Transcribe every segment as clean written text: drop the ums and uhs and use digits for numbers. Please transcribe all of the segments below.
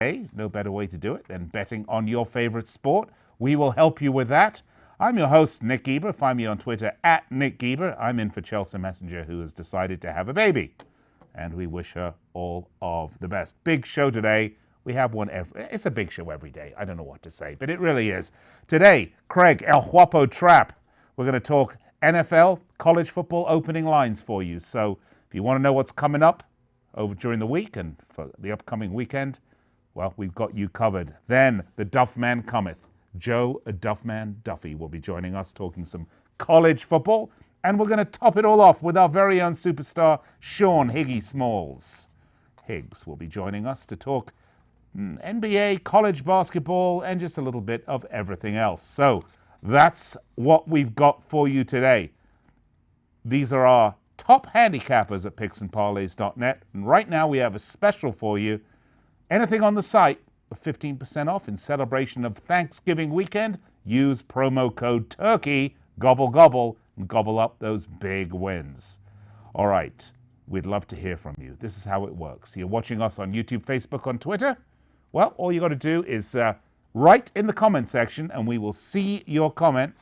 No better way to do it than betting on your favorite sport. We will help you with that. I'm your host, Nick Geber. Find me on Twitter at Nick Geber. I'm in for Chelsea Messenger, who has decided to have a baby. And we wish her all of the best. Big show today. We have one it's a big show every day. I don't know what to say, but it really is. Today, Craig El Guapo Trapp. We're going to talk NFL, college football opening lines for you. So if you want to know what's coming up over during the week and for the upcoming weekend, well, we've got you covered. Then the Duffman cometh. Joe Duffman Duffy will be joining us talking some college football. And we're going to top it all off with our very own superstar, Sean Higgy Smalls. Higgs will be joining us to talk NBA, college basketball, and just a little bit of everything else. So that's what we've got for you today. These are our top handicappers at picksandparlays.net. And right now we have a special for you. Anything on the site, 15% off in celebration of Thanksgiving weekend. Use promo code TURKEY, gobble, gobble, and gobble up those big wins. All right, we'd love to hear from you. This is how it works. You're watching us on YouTube, Facebook, on Twitter. Well, all you got to do is write in the comment section, and we will see your comment.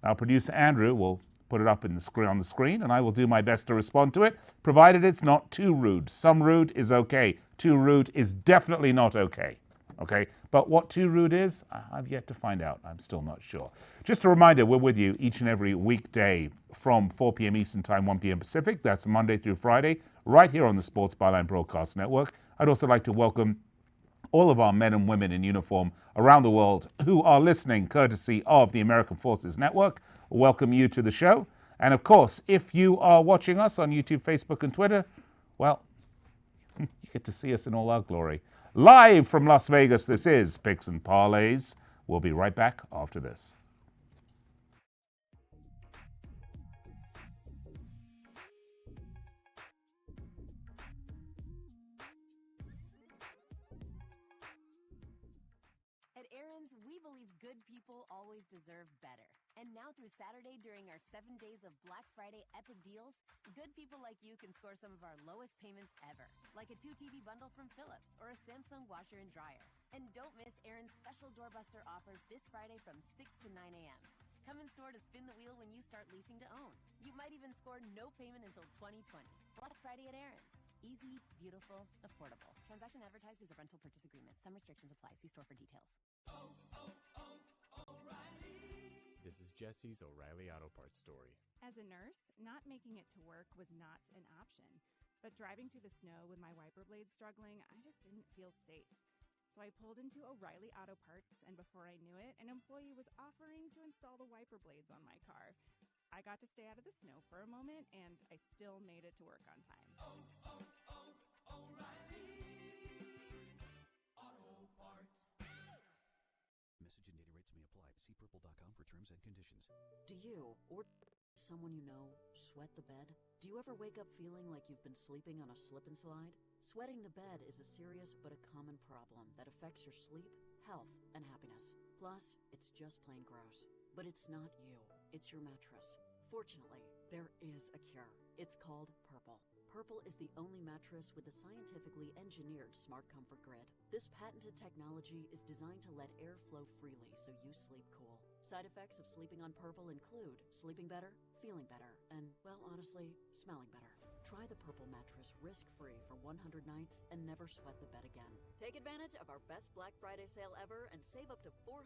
Our producer, Andrew, will put it up on the screen, and I will do my best to respond to it, provided it's not too rude. Some rude is okay. Too rude is definitely not okay. Okay? But what too rude is, I've yet to find out. I'm still not sure. Just a reminder, we're with you each and every weekday from 4 p.m. Eastern Time, 1 p.m. Pacific. That's Monday through Friday, right here on the Sports Byline Broadcast Network. I'd also like to welcome all of our men and women in uniform around the world who are listening courtesy of the American Forces Network. Welcome you to the show. And of course, if you are watching us on YouTube, Facebook, and Twitter, well, you get to see us in all our glory. Live from Las Vegas, this is Picks and Parlays. We'll be right back after this. At Aaron's, we believe good people always deserve better. And now through Saturday during our 7 days of Black Friday epic deals, good people like you can score some of our lowest payments ever, like a 2 TV bundle from Philips or a Samsung washer and dryer. And don't miss Aaron's special doorbuster offers this Friday from 6 to 9 a.m. Come in store to spin the wheel when you start leasing to own. You might even score no payment until 2020. Black Friday at Aaron's. Easy, beautiful, affordable. Transaction advertised as a rental purchase agreement. Some restrictions apply. See store for details. O'Reilly. This is Jesse's O'Reilly Auto Parts story. As a nurse, not making it to work was not an option. But driving through the snow with my wiper blades struggling, I just didn't feel safe. So I pulled into O'Reilly Auto Parts, and before I knew it, an employee was offering to install the wiper blades on my car. I got to stay out of the snow for a moment, and I still made it to work on time. O'Reilly Auto Parts. Message and data rates may apply. See purple.com for terms and conditions. Do you, or someone you know, sweat the bed? Do you ever wake up feeling like you've been sleeping on a slip and slide? Sweating the bed is a serious but a common problem that affects your sleep, health, and happiness. Plus, it's just plain gross. But it's not you. It's your mattress. Fortunately, there is a cure. It's called Purple. Purple is the only mattress with a scientifically engineered smart comfort grid. This patented technology is designed to let air flow freely so you sleep cool. Side effects of sleeping on Purple include sleeping better, feeling better, and, well, honestly, smelling better. Try the Purple mattress risk-free for 100 nights and never sweat the bed again. Take advantage of our best Black Friday sale ever and save up to $400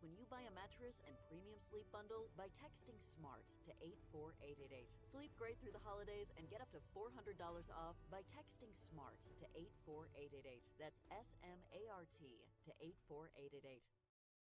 when you buy a mattress and premium sleep bundle by texting SMART to 84888. Sleep great through the holidays and get up to $400 off by texting SMART to 84888. That's SMART to 84888.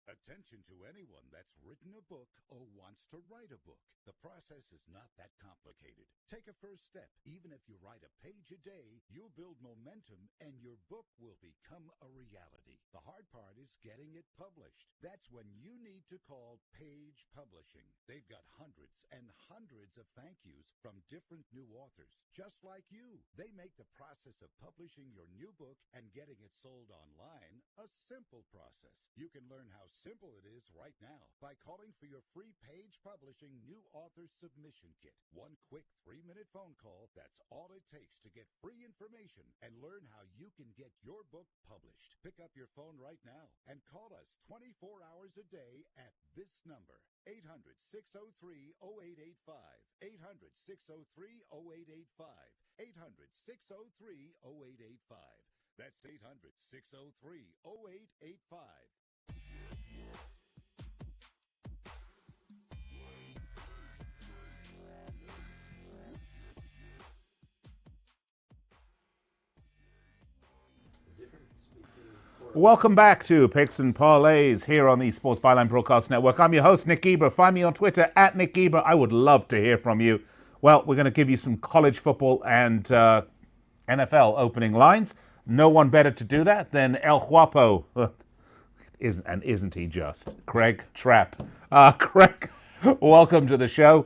Attention to anyone that's written a book or wants to write a book. The process is not that complicated. Take a first step. Even if you write a page a day, you'll build momentum and your book will become a reality. The hard part is getting it published. That's when you need to call Page Publishing. They've got hundreds and hundreds of thank yous from different new authors, just like you. They make the process of publishing your new book and getting it sold online a simple process. You can learn how simple it is right now by calling for your free Page Publishing New Author Submission Kit. One quick 3-minute phone call, that's all it takes to get free information and learn how you can get your book published. Pick up your phone right now and call us 24 hours a day at this number, 800-603-0885, 800-603-0885, 800-603-0885. That's 800-603-0885. Welcome back to Picks and Parlays here on the Sports Byline Broadcast Network. I'm your host, Nick Geber. Find me on Twitter at Nick Geber. I would love to hear from you. Well, we're going to give you some college football and NFL opening lines. No one better to do that than El Guapo, isn't he just? Craig Trapp. Craig, welcome to the show.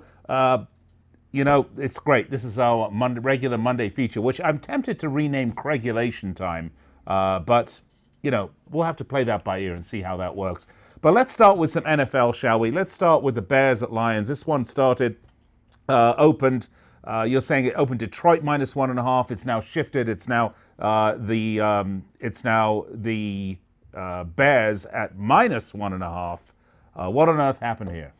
You know, it's great. This is our regular Monday feature, which I'm tempted to rename Craigulation Time, but you know, we'll have to play that by ear and see how that works. But let's start with some NFL, shall we? Let's start with the Bears at Lions. This one opened. You're saying it opened Detroit -1.5. It's now shifted. It's now the Bears at -1.5. What on earth happened here?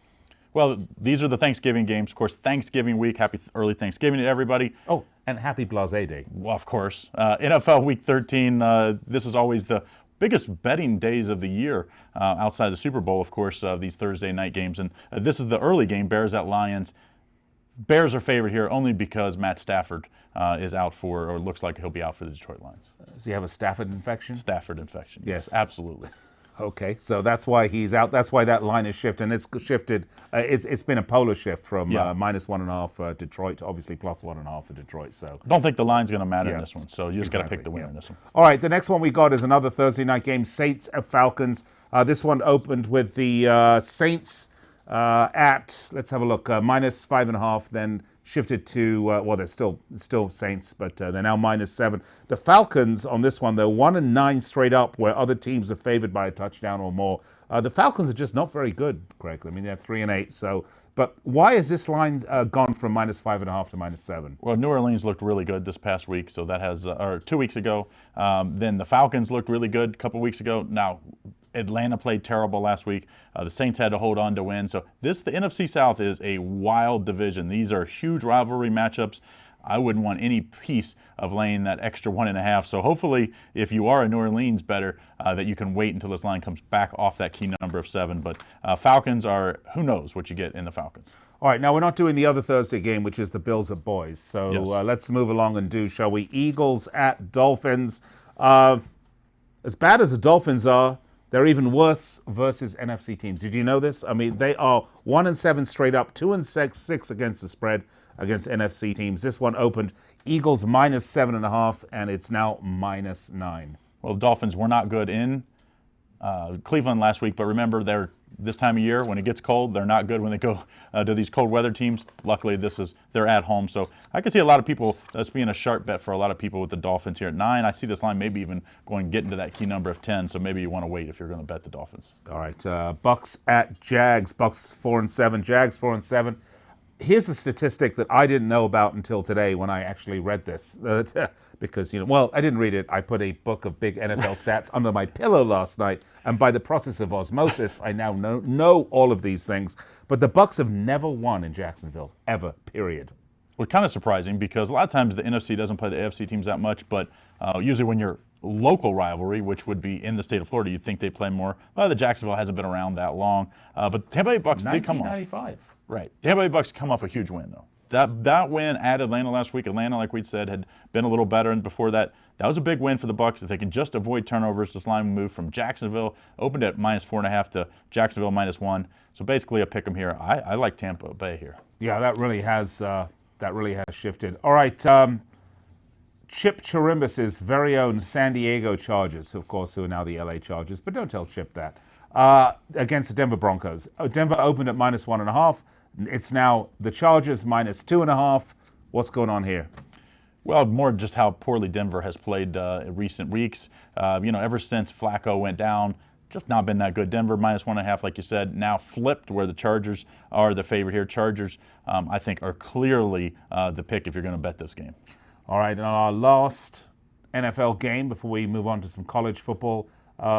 Well, these are the Thanksgiving games. Of course, Thanksgiving week. Happy early Thanksgiving to everybody. Oh, and happy Blase Day. Well, of course. NFL Week 13, this is always the biggest betting days of the year outside the Super Bowl, of course, these Thursday night games. And this is the early game, Bears at Lions. Bears are favored here only because Matt Stafford is out for, or looks like he'll be out for the Detroit Lions. Does he have a Stafford infection? Stafford infection. Yes. Absolutely. Okay, so that's why he's out. That's why that line is shifted, and it's shifted. It's been a polar shift from -1.5 for Detroit to obviously +1.5 for Detroit. So don't think the line's going to matter in this one. So you just got to pick the winner in this one. All right, the next one we got is another Thursday night game: Saints at Falcons. This one opened with the Saints at, let's have a look, -5.5. Then shifted to well, they're still Saints, but they're now -7. The Falcons on this one, they're 1-9 straight up, where other teams are favored by a touchdown or more. The Falcons are just not very good, Craig. I mean, they're 3-8. So, but why is this line gone from -5.5 to -7? Well, New Orleans looked really good this past week, so that has, or 2 weeks ago. Then the Falcons looked really good a couple weeks ago. Now, Atlanta played terrible last week. The Saints had to hold on to win. So the NFC South is a wild division. These are huge rivalry matchups. I wouldn't want any piece of laying that extra 1.5. So hopefully, if you are a New Orleans bettor, that you can wait until this line comes back off that key number of 7. But Falcons are, who knows what you get in the Falcons. All right, now we're not doing the other Thursday game, which is the Bills at Boys. So let's move along and do, shall we, Eagles at Dolphins. As bad as the Dolphins are, they're even worse versus NFC teams. Did you know this? I mean, they are 1-7 straight up, 2-6 against the spread against NFC teams. This one opened Eagles -7.5, and it's now -9. Well, the Dolphins were not good in Cleveland last week, but remember, they're this time of year when it gets cold, they're not good when they go to these cold weather teams. Luckily, they're at home, so I could see a lot of people. That's being a sharp bet for a lot of people with the Dolphins here at 9. I see this line maybe even getting to that key number of 10. So maybe you want to wait if you're going to bet the Dolphins. All right, Bucks at Jags. Bucks 4-7. Jags 4-7. Here's a statistic that I didn't know about until today when I actually read this. Because, well, I didn't read it. I put a book of big NFL stats under my pillow last night, and by the process of osmosis, I now know all of these things. But the Bucks have never won in Jacksonville, ever, period. Well, kind of surprising because a lot of times the NFC doesn't play the AFC teams that much, but usually when you're local rivalry, which would be in the state of Florida, you'd think they play more. Well, the Jacksonville hasn't been around that long, but Tampa Bay Bucks did come off. 1995. Right. Tampa Bay Bucks come off a huge win, though. That win at Atlanta last week, Atlanta, like we said, had been a little better, and before that, that was a big win for the Bucks. If they can just avoid turnovers, this line moved from Jacksonville, opened at -4.5 to Jacksonville -1. So basically a pick 'em here. I like Tampa Bay here. Yeah, that really has shifted. All right, Chip Chirimbus's very own San Diego Chargers, of course, who are now the LA Chargers, but don't tell Chip that, against the Denver Broncos. Denver opened at -1.5. It's now the Chargers -2.5. What's going on here? Well, more just how poorly Denver has played in recent weeks. Ever since Flacco went down, just not been that good. Denver -1.5, like you said, now flipped where the Chargers are the favorite here. Chargers, I think, are clearly the pick if you're going to bet this game. All right, and our last NFL game before we move on to some college football,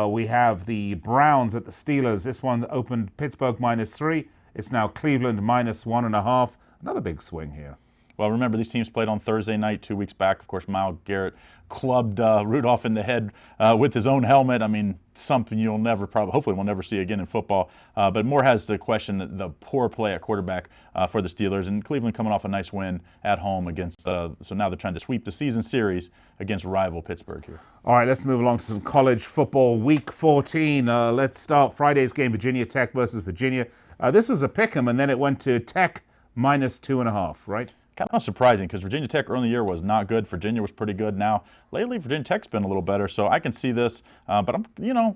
we have the Browns at the Steelers. This one opened Pittsburgh -3. It's now Cleveland -1.5. Another big swing here. Well, remember, these teams played on Thursday night 2 weeks back. Of course, Myles Garrett clubbed Rudolph in the head with his own helmet. I mean, something you'll never hopefully we'll never see again in football. But more has to question the poor play at quarterback for the Steelers. And Cleveland coming off a nice win at home against, so now they're trying to sweep the season series against rival Pittsburgh here. All right, let's move along to some college football. Week 14. Let's start Friday's game, Virginia Tech versus Virginia. This was a pick'em, and then it went to Tech -2.5, right? Kind of surprising because Virginia Tech early in the year was not good. Virginia was pretty good. Now, lately, Virginia Tech's been a little better, so I can see this. But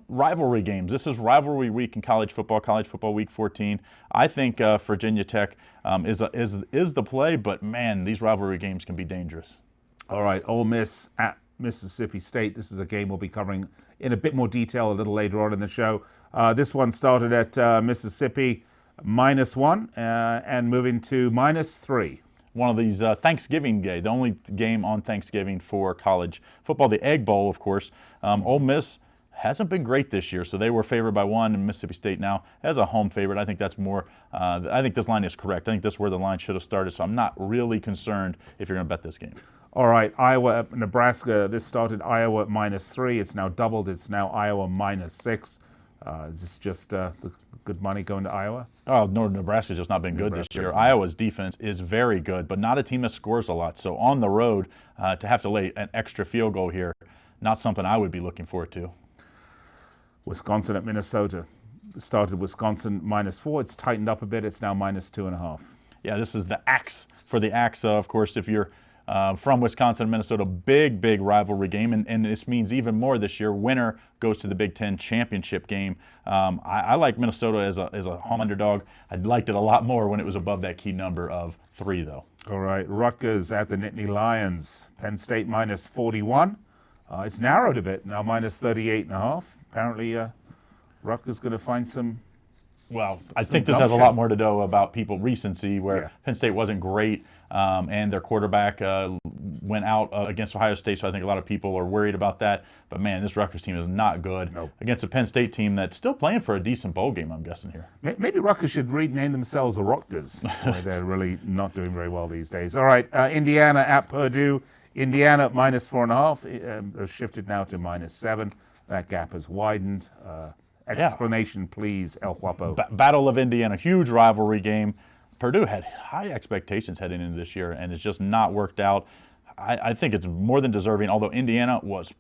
rivalry games. This is rivalry week in college football week 14. I think Virginia Tech is the play, but man, these rivalry games can be dangerous. All right, Ole Miss at Mississippi State. This is a game we'll be covering in a bit more detail a little later on in the show. This one started at Mississippi -1 and moving to -3. One of these Thanksgiving games, the only game on Thanksgiving for college football, the Egg Bowl, of course. Ole Miss hasn't been great this year, so they were favored by 1, and Mississippi State now as a home favorite. I think that's more, I think this line is correct. I think this is where the line should have started, so I'm not really concerned if you're going to bet this game. All right, Iowa at Nebraska. This started Iowa at -3. It's now doubled. It's now Iowa -6. Is this just the good money going to Iowa? Oh, no, Nebraska's just not been good this year. Iowa's defense is very good, but not a team that scores a lot. So on the road, to have to lay an extra field goal here, not something I would be looking forward to. Wisconsin at Minnesota. Started Wisconsin -4. It's tightened up a bit. It's now -2.5. Yeah, this is the axe for the axe. Of course, if you're from Wisconsin and Minnesota, big rivalry game, and this means even more this year. Winner goes to the Big Ten championship game. I like Minnesota as a home underdog. I liked it a lot more when it was above that key number of 3, though. All right, Rutgers at the Nittany Lions. Penn State -41. It's narrowed a bit, now -38.5. Apparently, Rutgers going to find some. Well, I think this has a lot more to do about recency, where Penn State wasn't great, and their quarterback went out against Ohio State, so I think a lot of people are worried about that. But man, this Rutgers team is not good against a Penn State team that's still playing for a decent bowl game, I'm guessing here. Maybe Rutgers should rename themselves the Rutgers. They're really not doing very well these days. All right, Indiana at Purdue. Indiana at -4.5. Shifted now to -7. That gap has widened. Explanation, please, El Guapo. Battle of Indiana, huge rivalry game. Purdue had high expectations heading into this year, and it's just not worked out. I think it's more than deserving, although Indiana was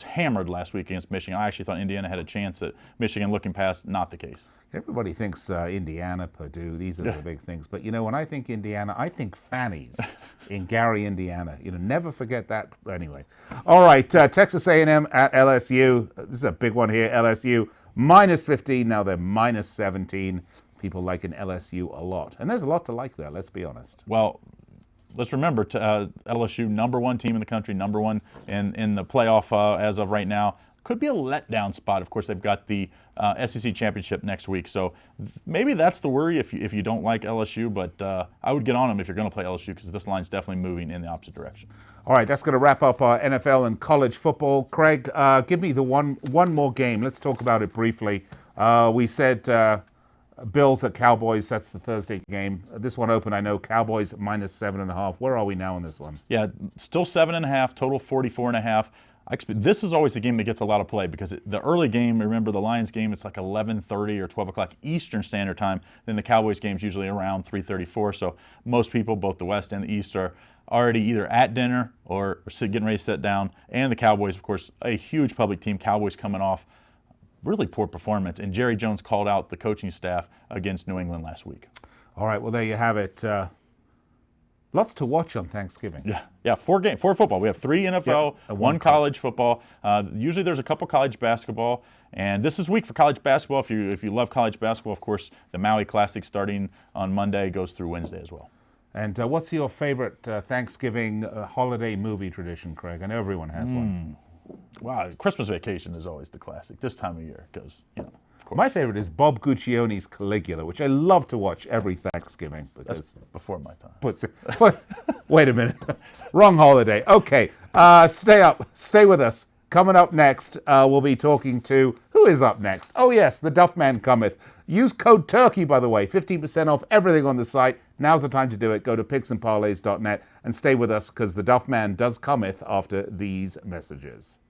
hammered last week against Michigan. I actually thought Indiana had a chance at Michigan. Looking past, not the case. Everybody thinks Indiana, Purdue, these are the big things. But, when I think Indiana, I think Fanny's in Gary, Indiana. Never forget that. Anyway. All right, Texas A&M at LSU. This is a big one here. LSU -15. Now they're -17. People like an LSU a lot. And there's a lot to like there, let's be honest. Well, let's remember LSU, #1 team in the country, #1 in the playoff as of right now. Could be a letdown spot. Of course, they've got the SEC championship next week, so maybe that's the worry if you don't like LSU. But I would get on them if you're going to play LSU, because this line's definitely moving in the opposite direction. All right, that's going to wrap up our NFL and college football. Craig, give me the one more game. Let's talk about it briefly. We said Bills at Cowboys. That's the Thursday game. This one open, I know, Cowboys at -7.5. Where are we now on this one? Yeah, still 7.5, total 44.5. This is always a game that gets a lot of play, because the early game, remember the Lions game, it's like 11:30 or 12 o'clock Eastern Standard Time. Then the Cowboys game's usually around 3:34. So most people, both the West and the East, are already either at dinner or getting ready to sit down. And the Cowboys, of course, a huge public team. Cowboys coming off really poor performance. And Jerry Jones called out the coaching staff against New England last week. All right, well, there you have it. Lots to watch on Thanksgiving. Yeah, 4 football. We have 3 NFL, 1 college football. Usually there's a couple college basketball, and this is week for college basketball. If you love college basketball, of course, the Maui Classic starting on Monday goes through Wednesday as well. And what's your favorite Thanksgiving holiday movie tradition, Craig? I know everyone has one. Wow, Christmas Vacation is always the classic this time of year because, of course. My favorite is Bob Guccione's Caligula, which I love to watch every Thanksgiving. That's before my time. Wait a minute. Wrong holiday. Okay, stay with us. Coming up next, we'll be talking to, who is up next? Oh yes, the Duff Man cometh. Use code TURKEY, by the way, 15% off everything on the site. Now's the time to do it. Go to picksandparlays.net and stay with us because the Duff Man does cometh after these messages.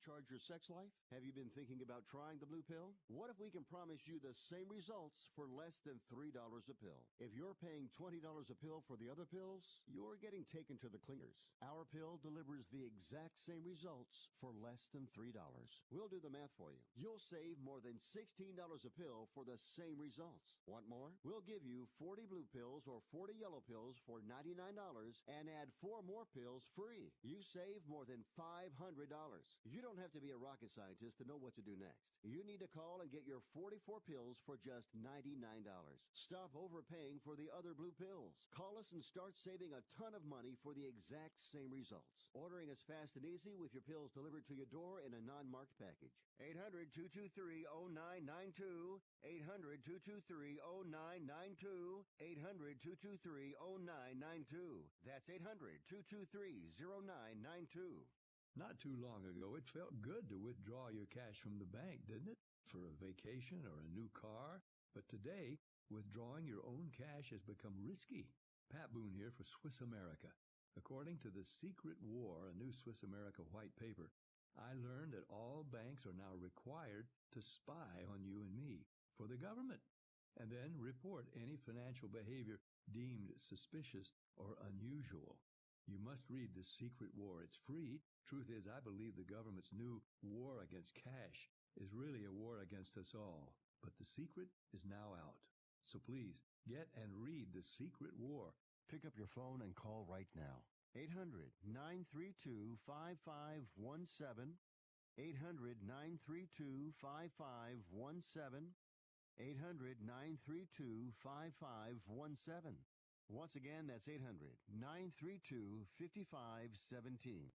Charge your sex life? Have you been thinking about trying the blue pill? What if we can promise you the same results for less than $3 a pill? If you're paying $20 a pill for the other pills, you're getting taken to the cleaners. Our pill delivers the exact same results for less than $3. We'll do the math for you. You'll save more than $16 a pill for the same results. Want more? We'll give you 40 blue pills or 40 yellow pills for $99 and add 4 more pills free. You save more than $500. You don't have to be a rocket scientist to know what to do next. You need to call and get your 44 pills for just $99. Stop overpaying for the other blue pills. Call us and start saving a ton of money for the exact same results. Ordering is fast and easy with your pills delivered to your door in a non-marked package. 800-223-0992. 800-223-0992. 800-223-0992. That's 800-223-0992. Not too long ago, it felt good to withdraw your cash from the bank, didn't it? For a vacation or a new car. But today, withdrawing your own cash has become risky. Pat Boone here for Swiss America. According to The Secret War, a new Swiss America white paper, I learned that all banks are now required to spy on you and me for the government, and then report any financial behavior deemed suspicious or unusual. You must read The Secret War. It's free. Truth is, I believe the government's new war against cash is really a war against us all. But The Secret is now out. So please, get and read The Secret War. Pick up your phone and call right now. 800-932-5517. 800-932-5517. 800-932-5517. Once again, that's 800-932-5517.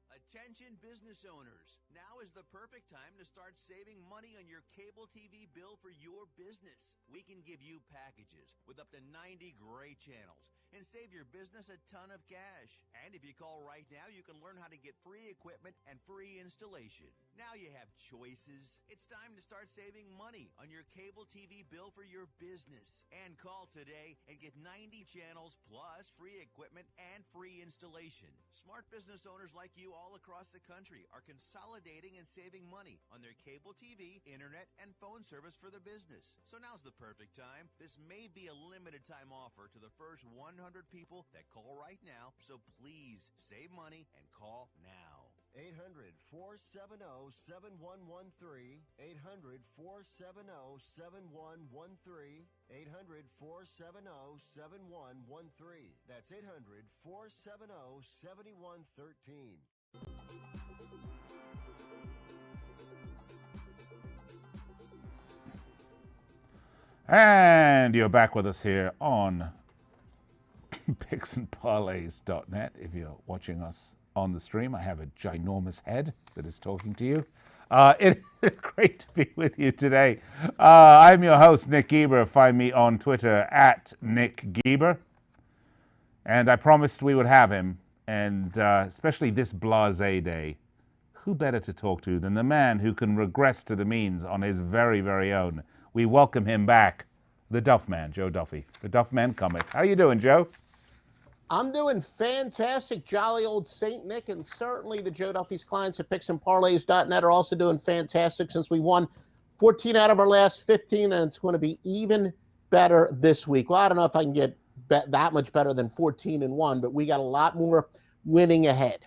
Attention business owners. Now is the perfect time to start saving money on your cable TV bill for your business. We can give you packages with up to 90 great channels and save your business a ton of cash. And if you call right now, you can learn how to get free equipment and free installation. Now you have choices. It's time to start saving money on your cable TV bill for your business. And call today and get 90 channels plus free equipment and free installation. Smart business owners like you all across the country are consolidating and saving money on their cable TV, internet, and phone service for the business. So now's the perfect time. This may be a limited time offer to the first 100 people that call right now. So please save money and call now. 800-470-7113. 800-470-7113. 800-470-7113. That's 800-470-7113. And you're back with us here on picksandparlays.net. If you're watching us on the stream, I have a ginormous head that is talking to you. It is great to be with you today. I'm your host, Nick Geber. Find me on Twitter at Nick Geber. And I promised we would have him, and especially this blasé day, who better to talk to than the man who can regress to the means on his very, very own. We welcome him back, the Duff Man, Joe Duffy. The Duff Man cometh. How you doing, Joe? I'm doing fantastic, jolly old Saint Nick, and certainly the Joe Duffy's clients at picksandparlays.net are also doing fantastic since we won 14 out of our last 15, and it's going to be even better this week. Well, I don't know if I can get that much better than 14-1, but we got a lot more winning ahead.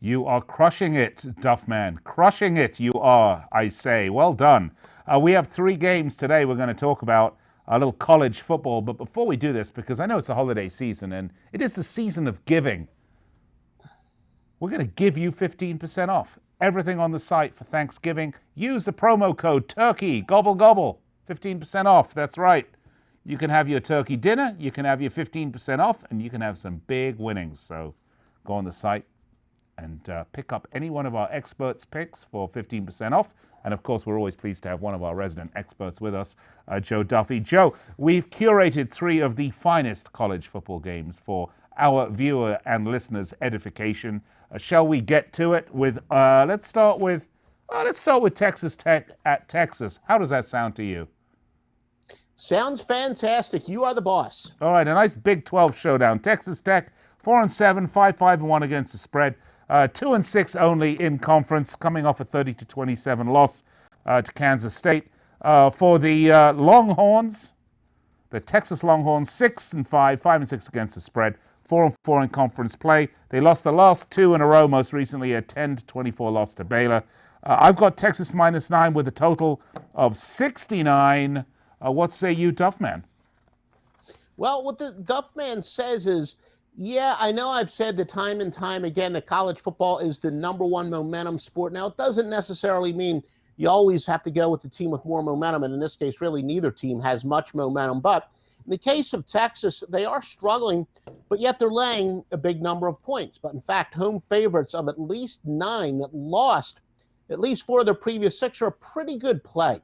You are crushing it, Duff Man. Crushing it, you are, I say. Well done. We have 3 games today we're going to talk about. a little college football. But before we do this, because I know it's a holiday season and it is the season of giving, we're going to give you 15% off everything on the site for Thanksgiving. Use the promo code TURKEY, gobble gobble, 15% off. That's right. You can have your turkey dinner, you can have your 15% off, and you can have some big winnings. So go on the site and pick up any one of our experts' picks for 15% off. And of course, we're always pleased to have one of our resident experts with us, Joe Duffy. Joe, we've curated 3 of the finest college football games for our viewer and listeners' edification. Shall we get to it with? Let's start with Texas Tech at Texas. How does that sound to you? Sounds fantastic. You are the boss. All right, a nice Big 12 showdown. Texas Tech 4-7, 5-5-1 against the spread. 2-6 only in conference, coming off a 30-27 loss to Kansas State. For the Longhorns, the Texas Longhorns, 6-5, 5-6 against the spread, 4-4 in conference play. They lost the last 2 in a row, most recently a 10-24 loss to Baylor. I've got Texas -9 with a total of 69. What say you, Duffman? Well, what the Duffman says is, yeah, I know I've said the time and time again that college football is the #1 momentum sport. Now, it doesn't necessarily mean you always have to go with the team with more momentum, and in this case, really neither team has much momentum. But in the case of Texas, they are struggling, but yet they're laying a big number of points. But in fact, home favorites of at least 9 that lost at least 4 of their previous 6 are a pretty good play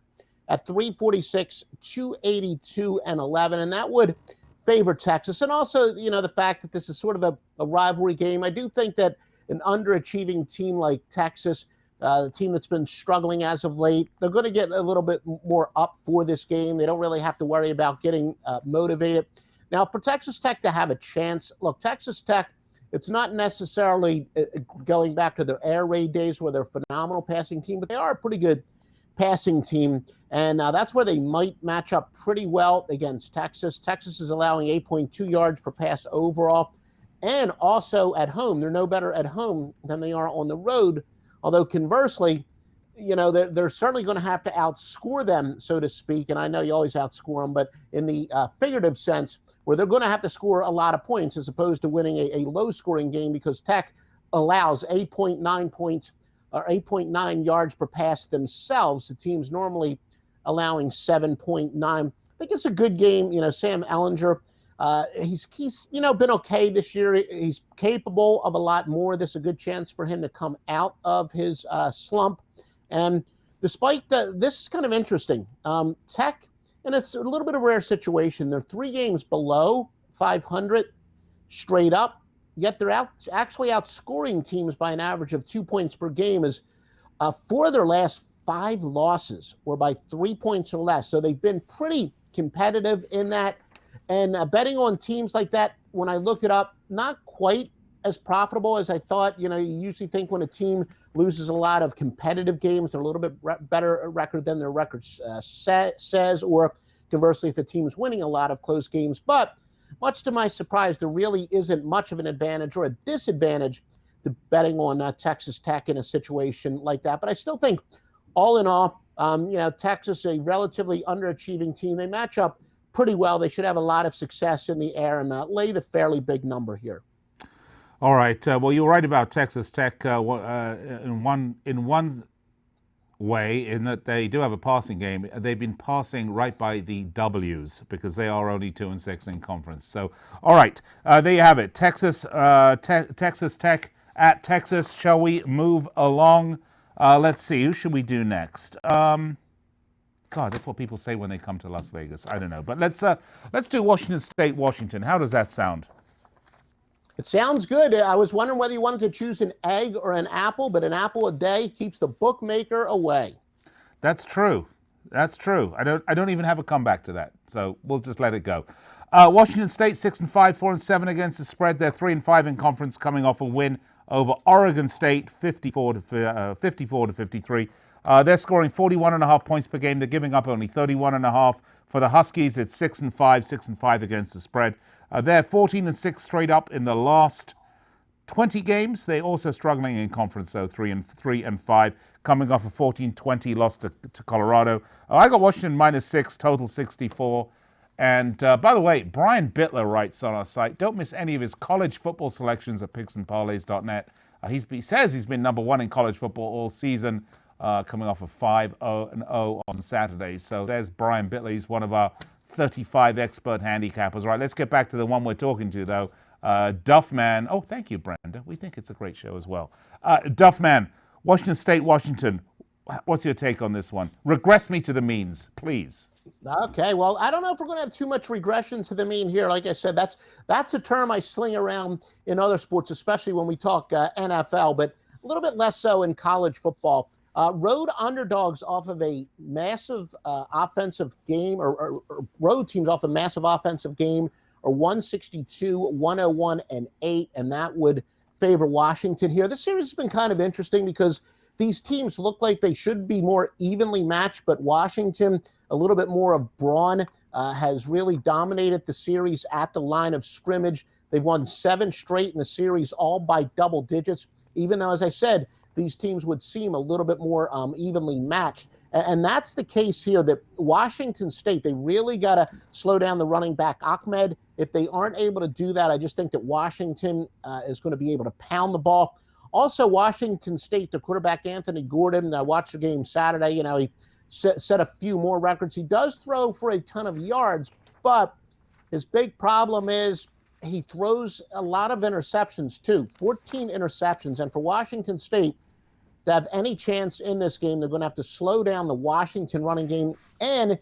at 346, 282, and 11. And that would favor Texas. And also, the fact that this is sort of a rivalry game. I do think that an underachieving team like Texas, the team that's been struggling as of late, they're going to get a little bit more up for this game. They don't really have to worry about getting motivated. Now, for Texas Tech to have a chance, look, Texas Tech, it's not necessarily going back to their air raid days where they're a phenomenal passing team, but they are a pretty good passing team, and that's where they might match up pretty well against Texas. Texas is allowing 8.2 yards per pass overall, and also at home. They're no better at home than they are on the road, although conversely, they're certainly going to have to outscore them, so to speak, and I know you always outscore them, but in the figurative sense, where they're going to have to score a lot of points as opposed to winning a low-scoring game, because Tech allows 8.9 points or 8.9 yards per pass themselves. The team's normally allowing 7.9. I think it's a good game. Sam Ehlinger, he's been okay this year. He's capable of a lot more. This is a good chance for him to come out of his slump. And despite this is kind of interesting. Tech, and it's a little bit of a rare situation. They're 3 games below 500 straight up. Yet they're actually outscoring teams by an average of 2 points per game. As 4 of their last 5 losses were by 3 points or less. So they've been pretty competitive in that. And betting on teams like that, when I looked it up, not quite as profitable as I thought. You usually think when a team loses a lot of competitive games, they're a little bit better record than their record says, or conversely, if a team is winning a lot of close games. But much to my surprise, there really isn't much of an advantage or a disadvantage to betting on Texas Tech in a situation like that. But I still think, all in all, Texas, a relatively underachieving team. They match up pretty well. They should have a lot of success in the air and lay the fairly big number here. All right. Well, you're right about Texas Tech in one way, in that they do have a passing game. They've been passing right by the W's because they are only 2-6 in conference. So, all right, there you have it. Texas Tech at Texas. Shall we move along? Let's see. Who should we do next? God, that's what people say when they come to Las Vegas. I don't know, but let's do Washington State, Washington. How does that sound? It sounds good. I was wondering whether you wanted to choose an egg or an apple, but an apple a day keeps the bookmaker away. That's true. That's true. I don't even have a comeback to that, so we'll just let it go. Washington State 6-5, 4-7 against the spread. They're 3-5 in conference, coming off a win over Oregon State, 54-53. They're scoring 41.5 points per game. They're giving up only 31.5. For the Huskies, it's 6-5 against the spread. They're 14-6 straight up in the last 20 games. They're also struggling in conference, though, 3-5, coming off a 14-20 loss to Colorado. I got Washington -6, total 64. And by the way, Brian Bittler writes on our site, don't miss any of his college football selections at picksandparlays.net. He says he's been number one in college football all season, coming off of 5-0-0 on Saturday. So there's Brian Bittler. He's one of our 35 expert handicappers. Right, let's get back to the one we're talking to, though. Duffman. Oh, thank you, Brenda. We think it's a great show as well. Duffman, Washington State, Washington. What's your take on this one? Regress me to the means, please. Okay, well, I don't know if we're going to have too much regression to the mean here. Like I said, that's a term I sling around in other sports, especially when we talk NFL, but a little bit less so in college football. Road underdogs off of a massive offensive game, or road teams off a massive offensive game, are 162, 101, and 8, and that would favor Washington here. This series has been kind of interesting because these teams look like they should be more evenly matched, but Washington, a little bit more of brawn, has really dominated the series at the line of scrimmage. They've won 7 straight in the series, all by double digits, even though, as I said, these teams would seem a little bit more evenly matched. And that's the case here, that Washington State, they really got to slow down the running back Ahmed. If they aren't able to do that, I just think that Washington is going to be able to pound the ball. Also, Washington State, the quarterback Anthony Gordon, I watched the game Saturday. You know, he set a few more records. He does throw for a ton of yards, but his big problem is he throws a lot of interceptions too, 14 interceptions. And for Washington State to have any chance in this game, they're going to have to slow down the Washington running game, and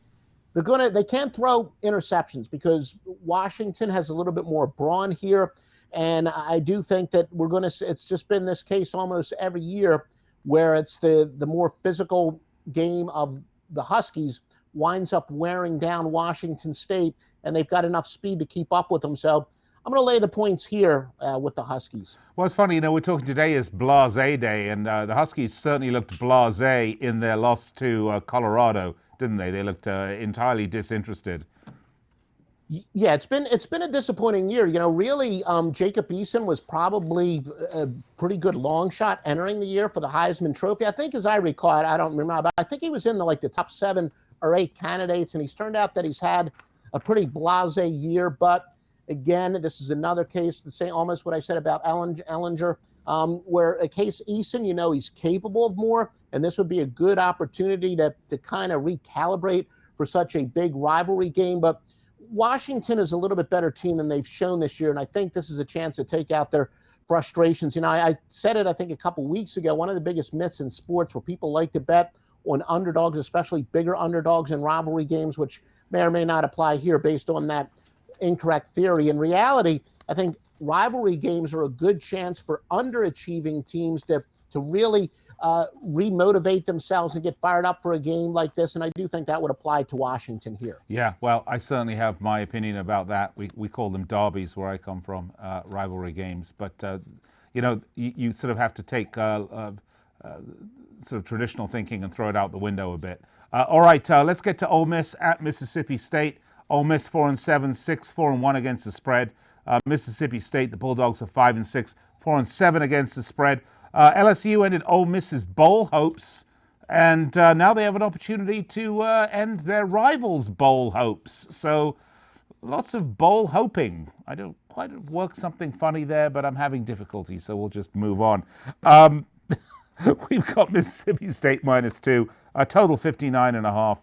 they can't throw interceptions because Washington has a little bit more brawn here. And I do think that it's just been this case almost every year where it's the more physical game of the Huskies winds up wearing down Washington State, and they've got enough speed to keep up with them. So I'm going to lay the points here with the Huskies. Well, it's funny, you know, we're talking today is Blasé Day, and the Huskies certainly looked blasé in their loss to Colorado, didn't they? They looked entirely disinterested. Yeah, it's been a disappointing year. You know, really, Jacob Eason was probably a pretty good long shot entering the year for the Heisman Trophy. I think, as I recall, I don't remember, but I think he was in the top 7 or 8 candidates, and he's turned out that he's had a pretty blasé year. But again, this is another case, the same, almost what I said about Ellinger, where a case Eason, you know, he's capable of more, and this would be a good opportunity to kind of recalibrate for such a big rivalry game. But Washington is a little bit better team than they've shown this year, and I think this is a chance to take out their frustrations. You know, I said it, I think, a couple weeks ago, one of the biggest myths in sports where people like to bet on underdogs, especially bigger underdogs in rivalry games, which may or may not apply here based on that incorrect theory. In reality, I think rivalry games are a good chance for underachieving teams to really remotivate themselves and get fired up for a game like this, and I do think that would apply to Washington here. Yeah, well, I certainly have my opinion about that. We call them derbies where I come from, rivalry games. But, you know, you sort of have to take sort of traditional thinking and throw it out the window a bit. All right, let's get to Ole Miss at Mississippi State. Ole Miss 4-7, 6-4-1 against the spread. Mississippi State, the Bulldogs are 5-6, 4-7 against the spread. LSU ended Ole Miss's bowl hopes, and now they have an opportunity to end their rivals' bowl hopes. So lots of bowl hoping. I don't quite work something funny there, but I'm having difficulty, so we'll just move on. We've got Mississippi State -2, a total 59.5.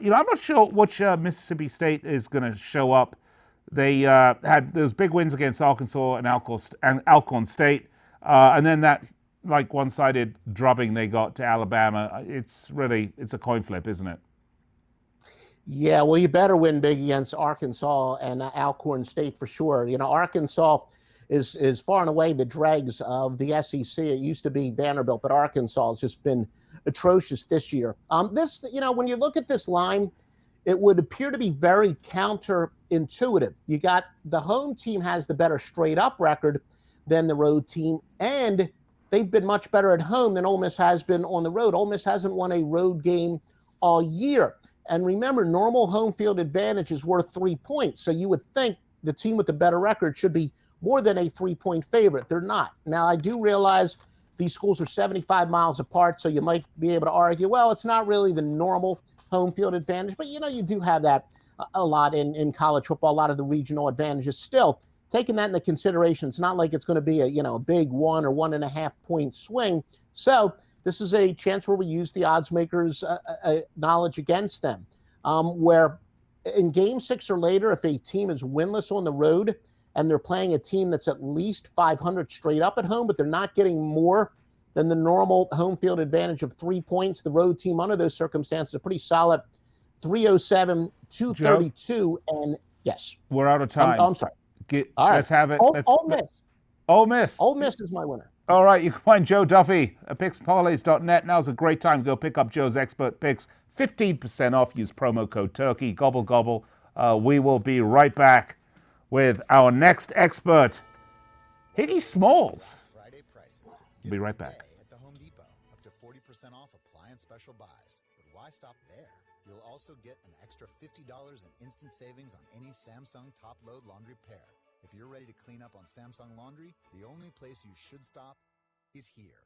You know, I'm not sure which Mississippi State is going to show up. They had those big wins against Arkansas and Alcorn State. And then that one-sided drubbing they got to Alabama, it's a coin flip, isn't it? Yeah, well, you better win big against Arkansas and Alcorn State for sure. You know, Arkansas is far and away the dregs of the SEC. It used to be Vanderbilt, but Arkansas has just been atrocious this year. You know, when you look at this line, it would appear to be very counterintuitive. You got the home team has the better straight-up record than the road team, and they've been much better at home than Ole Miss has been on the road. Ole Miss hasn't won a road game all year. And remember, normal home field advantage is worth 3 points. So you would think the team with the better record should be more than a 3-point favorite. They're not. Now, I do realize these schools are 75 miles apart, so you might be able to argue, well, it's not really the normal home field advantage, but, you know, you do have that a lot in college football, a lot of the regional advantages. Still, taking that into consideration, it's not like it's going to be a big 1 or 1.5 point swing. So this is a chance where we use the odds makers' knowledge against them. Where in game 6 or later, if a team is winless on the road and they're playing a team that's at least 500 straight up at home, but they're not getting more than the normal home field advantage of 3 points, the road team under those circumstances, a pretty solid 307, 232, Joe, and yes. We're out of time. I'm sorry. All right. Let's have it. Ole Miss. Ole Miss. Ole Miss is my winner. All right, you can find Joe Duffy at PicksParlays.net. Now's a great time to go pick up Joe's expert picks. 15% off. Use promo code Turkey. Gobble, gobble. We will be right back with our next expert, Higgy Smalls. Friday prices. We'll be right back. At the Home Depot, up to 40% off appliance special buys. But why stop there? You'll also get an extra $50 in instant savings on any Samsung top-load laundry pair. If you're ready to clean up on Samsung Laundry, the only place you should stop is here.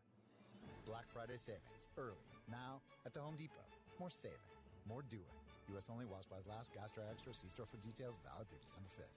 Black Friday savings, early, now, at the Home Depot. More saving, more doing. U.S. only, while supplies last, gas dry extra, see store for details, valid through December 5th.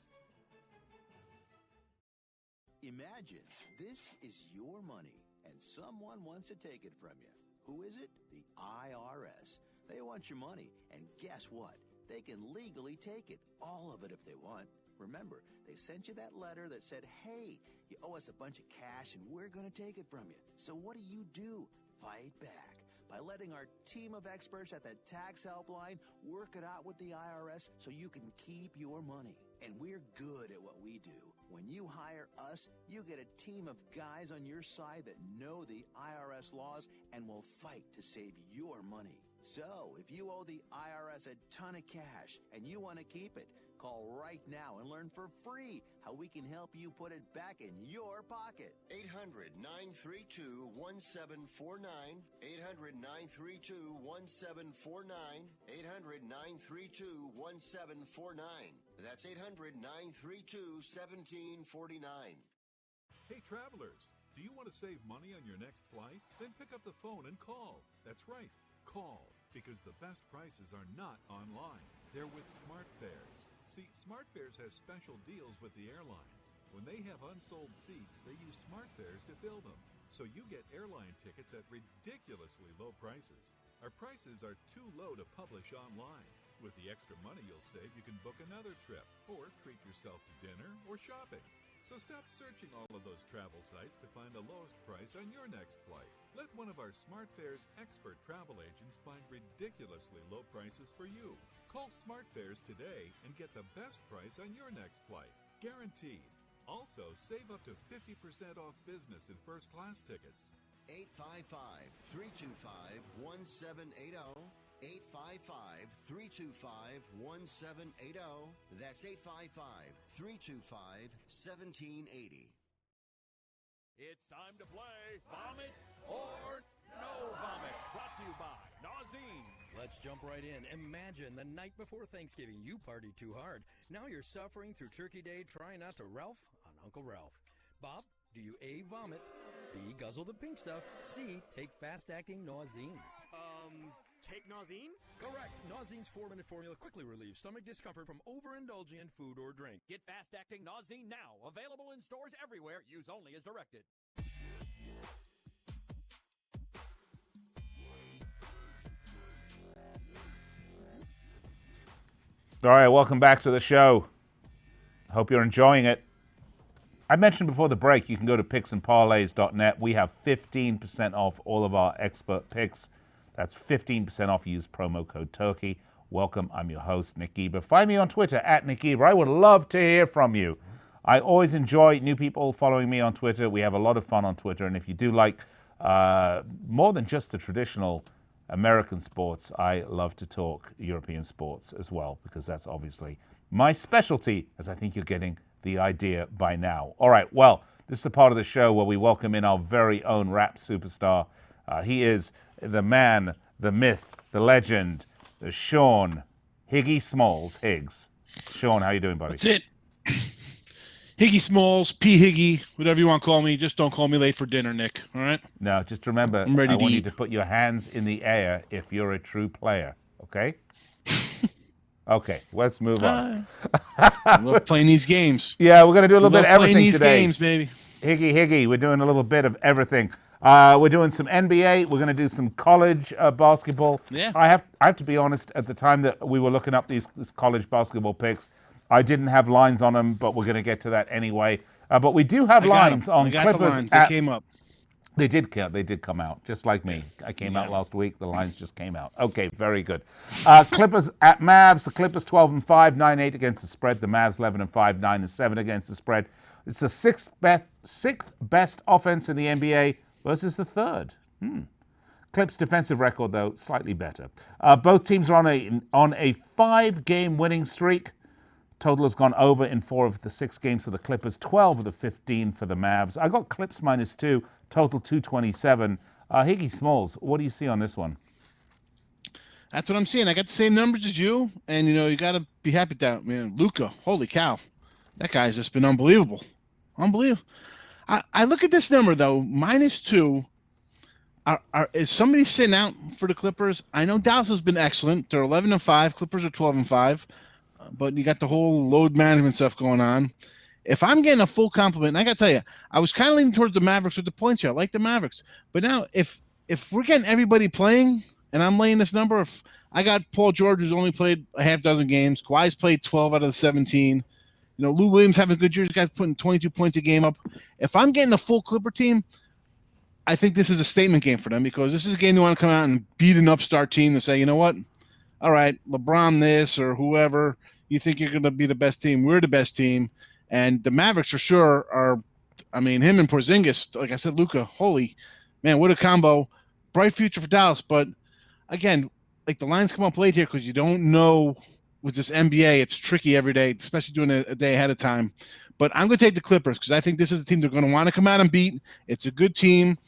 Imagine this is your money and someone wants to take it from you. Who is it? The IRS. They want your money, and guess what? They can legally take it, all of it if they want. Remember, they sent you that letter that said, hey, you owe us a bunch of cash and we're going to take it from you. So what do? Fight back by letting our team of experts at the tax helpline work it out with the IRS so you can keep your money. And we're good at what we do. When you hire us, you get a team of guys on your side that know the IRS laws and will fight to save your money. So, if you owe the IRS a ton of cash and you want to keep it, call right now and learn for free how we can help you put it back in your pocket. 800-932-1749. 800-932-1749. 800-932-1749. That's 800-932-1749. Hey, travelers, do you want to save money on your next flight? Then pick up the phone and call. That's right. Call, because the best prices are not online. They're with SmartFares. See, SmartFares has special deals with the airlines. When they have unsold seats, they use SmartFares to fill them. So you get airline tickets at ridiculously low prices. Our prices are too low to publish online. With the extra money you'll save, you can book another trip or treat yourself to dinner or shopping. So stop searching all of those travel sites to find the lowest price on your next flight. Let one of our SmartFares expert travel agents find ridiculously low prices for you. Call SmartFares today and get the best price on your next flight. Guaranteed. Also, save up to 50% off business and first-class tickets. 855-325-1780. 855-325-1780. That's 855-325-1780. It's time to play Vomit or No Vomit. Brought to you by Nauzene. Let's jump right in. Imagine the night before Thanksgiving, you partied too hard. Now you're suffering through Turkey Day, trying not to Ralph on Uncle Ralph. Bob, do you A, vomit, B, guzzle the pink stuff, C, take fast-acting Nauzene? Take Nauzene? Correct. Nauzene's 4-minute formula quickly relieves stomach discomfort from overindulging in food or drink. Get fast-acting Nauzene now. Available in stores everywhere. Use only as directed. All right, welcome back to the show. Hope you're enjoying it. I mentioned before the break, you can go to picksandparlays.net. We have 15% off all of our expert picks. That's 15% off. Use promo code Turkey. Welcome. I'm your host, Nick Geber. Find me on Twitter at Nick Geber. I would love to hear from you. I always enjoy new people following me on Twitter. We have a lot of fun on Twitter. And if you do like more than just the traditional American sports, I love to talk European sports as well, because that's obviously my specialty, as I think you're getting the idea by now. All right, well, this is the part of the show where we welcome in our very own rap superstar. He is the man, the myth, the legend, the Sean Higgy Smalls Higgs. Sean, how you doing, buddy? That's it. Higgy Smalls, P. Higgy, whatever you want to call me. Just don't call me late for dinner, Nick. All right? No, just remember, I want you to put your hands in the air if you're a true player, okay? Okay, let's move on. I love playing these games. Yeah, we're going to do a little bit of everything these today. Games, baby. Higgy, we're doing a little bit of everything. We're doing some NBA. We're going to do some college basketball. Yeah. I have to be honest. At the time that we were looking up these college basketball picks, I didn't have lines on them, but we're going to get to that anyway. But we do have lines on Clippers. The lines. They came up. They did come out, just like me. I came out last week. The lines just came out. Okay, very good. Clippers at Mavs. The Clippers 12-5, 9-8 against the spread. The Mavs 11-5, 9-7 against the spread. It's the sixth best offense in the NBA versus the third. Clips defensive record, though, slightly better. Both teams are on a 5-game winning streak. Total has gone over in 4 of the 6 games for the Clippers, 12 of the 15 for the Mavs. I got Clips -2, total 227. Higgy Smalls, what do you see on this one? That's what I'm seeing. I got the same numbers as you, and you got to be happy with that. Man, Luka, holy cow, that guy's just been unbelievable. Unbelievable. I look at this number though, -2. Is somebody sitting out for the Clippers? I know Dallas has been excellent. They're 11-5. Clippers are 12-5. But you got the whole load management stuff going on. If I'm getting a full complement, and I got to tell you, I was kind of leaning towards the Mavericks with the points here. I like the Mavericks. But now, if we're getting everybody playing, and I'm laying this number, if I got Paul George, who's only played a half dozen games, Kawhi's played 12 out of the 17. Lou Williams having a good year. This guy's putting 22 points a game up. If I'm getting a full Clipper team, I think this is a statement game for them because this is a game they want to come out and beat an upstart team and say, you know what? All right, LeBron this or whoever, you think you're going to be the best team. We're the best team. And the Mavericks for sure are, him and Porzingis, like I said, Luka, holy, man, what a combo. Bright future for Dallas. But, again, like the lines come up late here because you don't know with this NBA. It's tricky every day, especially doing it a day ahead of time. But I'm going to take the Clippers because I think this is a team they're going to want to come out and beat. It's a good team.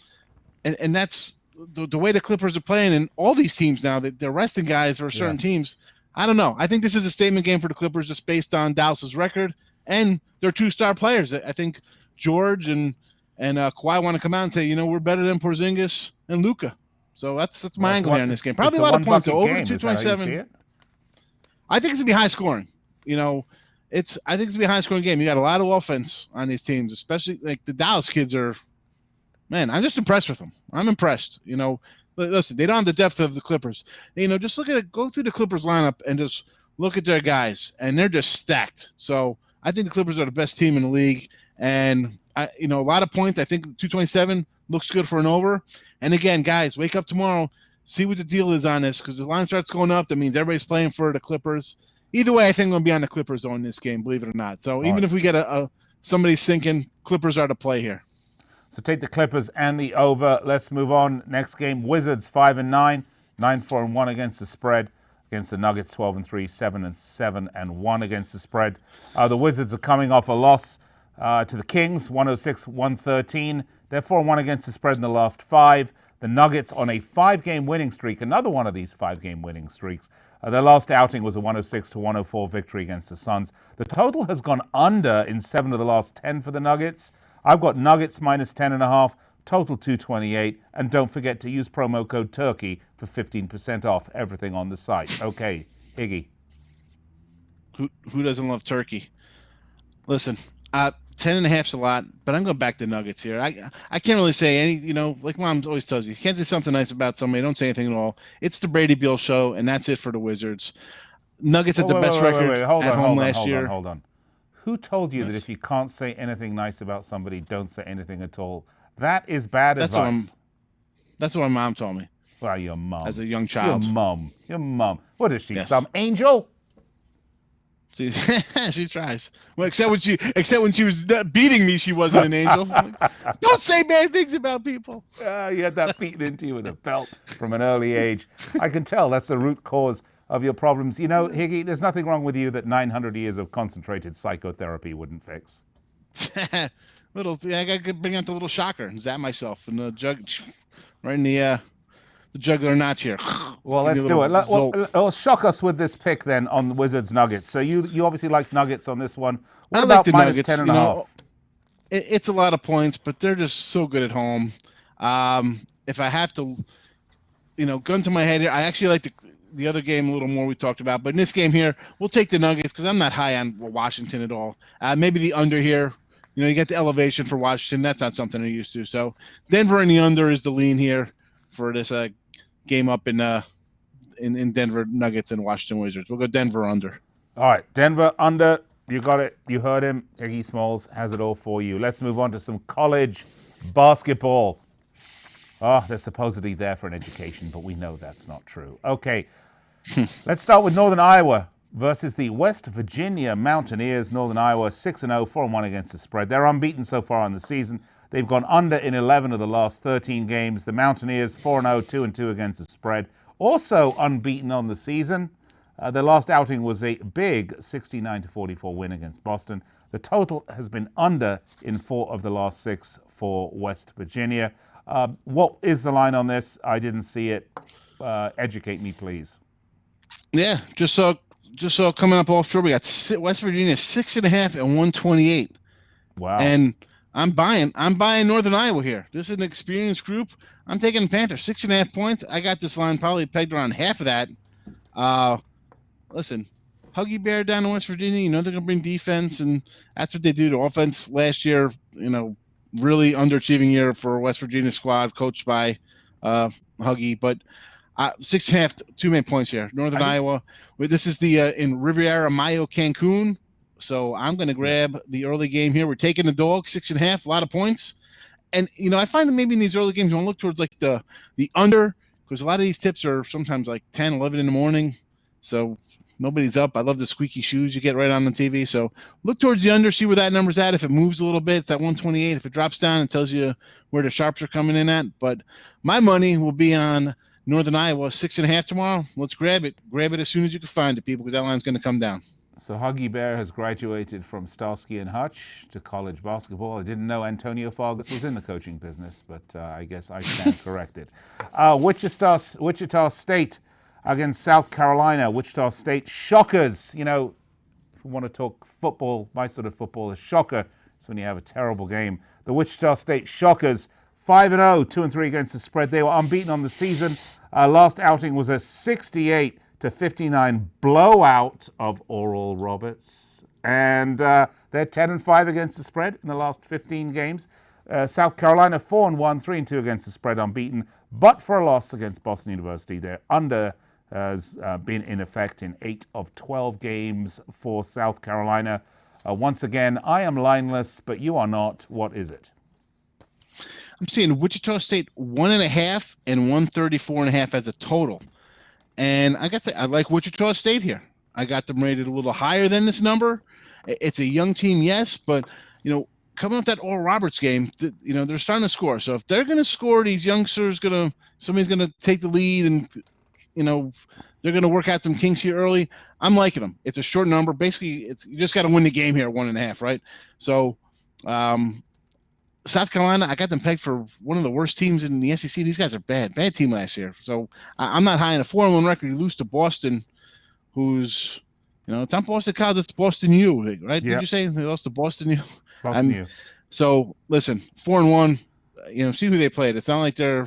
And that's the way the Clippers are playing. And all these teams now, they're resting guys for certain teams. I don't know. I think this is a statement game for the Clippers just based on Dallas's record and their 2-star players. I think George and Kawhi want to come out and say, we're better than Porzingis and Luka. So that's my angle here on this game. Probably a lot of points. So over 227. I think it's going to be high scoring. I think it's going to be a high scoring game. You got a lot of offense on these teams, especially like the Dallas kids are, man, I'm just impressed with them. I'm impressed. Listen, they don't have the depth of the Clippers. Just go through the Clippers lineup and just look at their guys, and they're just stacked. So I think the Clippers are the best team in the league, and a lot of points. I think 227 looks good for an over. And again, guys, wake up tomorrow, see what the deal is on this, because the line starts going up. That means everybody's playing for the Clippers. Either way, I think I'm going to be on the Clippers though in this game, believe it or not. So even if we get somebody sinking, Clippers are to play here. So take the Clippers and the over. Let's move on. Next game, Wizards 5-9, 9-4-1 against the spread. Against the Nuggets 12-3, 7-7-1 against the spread. The Wizards are coming off a loss to the Kings, 106-113. They're 4-1 against the spread in the last 5. The Nuggets on a 5-game winning streak, another one of these 5-game winning streaks. Their last outing was a 106-104 victory against the Suns. The total has gone under in 7 of the last 10 for the Nuggets. I've got Nuggets -10.5, total 228. And don't forget to use promo code TURKEY for 15% off everything on the site. Okay, Iggy. Who doesn't love turkey? Listen, 10.5's a lot, but I'm going back to Nuggets here. I can't really say any, like Mom always tells you can't say something nice about somebody. Don't say anything at all. It's the Brady Beal show, and that's it for the Wizards. Nuggets had the best record at home last year. Hold on. Who told you that if you can't say anything nice about somebody, don't say anything at all? That is bad advice. That's what my mom told me. Well, your mom. As a young child. Your mom. What is she, some angel? She tries. Well, except when she was beating me, she wasn't an angel. Don't say bad things about people. You had that beaten into you with a belt from an early age. I can tell that's the root cause of your problems. Higgy, there's nothing wrong with you that 900 years of concentrated psychotherapy wouldn't fix. I got to bring out the little shocker and zap myself in the jug, right in the jugular notch here. Well, let's do it. Let's shock us with this pick then on the Wizards Nuggets. So you obviously like Nuggets on this one. What about like minus Nuggets, 10.5? It's a lot of points, but they're just so good at home. If I have to, gun to my head here, I actually like the other game a little more we talked about. But in this game here, we'll take the Nuggets because I'm not high on Washington at all. Maybe the under here. You get the elevation for Washington. That's not something they're used to. So Denver and the under is the lean here for this game up in Denver Nuggets and Washington Wizards. We'll go Denver under. All right, Denver under. You got it. You heard him. Iggy Smalls has it all for you. Let's move on to some college basketball. Oh, they're supposedly there for an education, but we know that's not true. Okay, let's start with Northern Iowa versus the West Virginia Mountaineers. Northern Iowa 6-0, 4-1 against the spread. They're unbeaten so far in the season. They've gone under in 11 of the last 13 games. The Mountaineers 4-0, 2-2 against the spread. Also unbeaten on the season. Their last outing was a big 69-44 win against Boston. The total has been under in 4 of the last 6 for West Virginia. What is the line on this? I didn't see it. Educate me, please. Yeah, just saw coming up offshore. We got West Virginia 6.5 and 128. Wow. And I'm buying Northern Iowa here. This is an experienced group. I'm taking the Panthers 6.5 points. I got this line probably pegged around half of that. Listen, Huggy Bear down in West Virginia. They're going to bring defense, and that's what they do to offense. Last year, really underachieving year for West Virginia squad coached by Huggy, but 6.5, 2 main points here. Northern Iowa. This is the in Riviera Mayo, Cancun. So I'm going to grab the early game here. We're taking the dog 6.5, a lot of points. And I find that maybe in these early games you want to look towards like the under, because a lot of these tips are sometimes like 10, 11 in the morning. So nobody's up. I love the squeaky shoes you get right on the TV. So look towards the under, see where that number's at. If it moves a little bit, it's at 128. If it drops down, it tells you where the sharps are coming in at. But my money will be on Northern Iowa 6.5 tomorrow. Let's grab it. Grab it as soon as you can find it, people, because that line's going to come down. So Huggy Bear has graduated from Starsky and Hutch to college basketball. I didn't know Antonio Fargas was in the coaching business, but I guess I stand corrected. Wichita State against South Carolina. Wichita State shockers. If you want to talk football, my sort of football, a shocker is when you have a terrible game. The Wichita State Shockers 5-0, 2-3 against the spread. They were unbeaten on the season. Last outing was a 68-59 blowout of Oral Roberts. And they're 10-5 against the spread in the last 15 games. South Carolina 4-1, 3-2 against the spread, unbeaten, but for a loss against Boston University. Their under has been in effect in 8 of 12 games for South Carolina. Once again, I am lineless, but you are not. What is it? I'm seeing Wichita State 1.5 and 134.5 as a total. And I guess I like Wichita State here. I got them rated a little higher than this number. It's a young team, yes, but, coming up that Oral Roberts game, they're starting to score. So if they're going to score, these youngsters somebody's going to take the lead and, they're going to work out some kinks here early. I'm liking them. It's a short number. Basically, you just got to win the game here at 1.5, right? So, South Carolina, I got them pegged for one of the worst teams in the SEC. These guys are bad team last year. So I'm not high on a 4-1 record. You lose to Boston, who's, it's not Boston College, it's Boston U, right? Yep. Did you say they lost to Boston U? Boston U. So listen, 4-1, see who they played. It's not like they're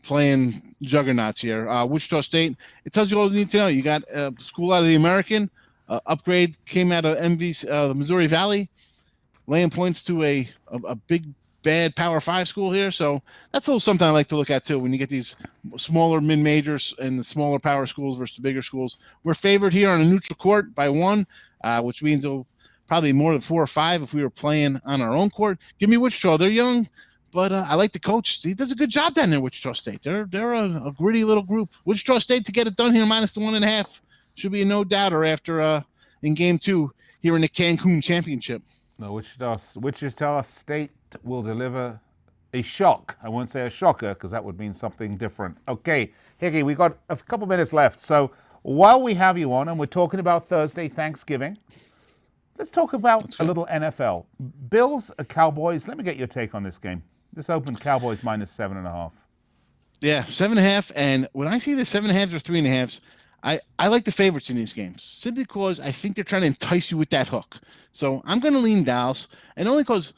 playing juggernauts here. Wichita State, it tells you all you need to know. You got a school out of the American, upgrade came out of the Missouri Valley, laying points to a big, bad Power 5 school here. So that's a little something I like to look at, too, when you get these smaller mid-majors and the smaller power schools versus the bigger schools. We're favored here on a neutral court by 1, which means it'll probably more than 4 or 5 if we were playing on our own court. Give me Wichita. They're young, but I like the coach. He does a good job down there, Wichita State. They're a gritty little group. Wichita State to get it done here minus the 1.5 should be a no-doubter after in Game 2 here in the Cancun Championship. No, Wichita State will deliver a shock. I won't say a shocker because that would mean something different. Okay, Higgy, we got a couple minutes left. So while we have you on and we're talking about Thursday, Thanksgiving, let's talk about a little NFL. Bills, Cowboys. Let me get your take on this game. This opened Cowboys minus 7.5. Yeah, 7.5. And when I see the 7.5s or 3.5s, I like the favorites in these games simply because I think they're trying to entice you with that hook. So I'm going to lean Dallas, and only because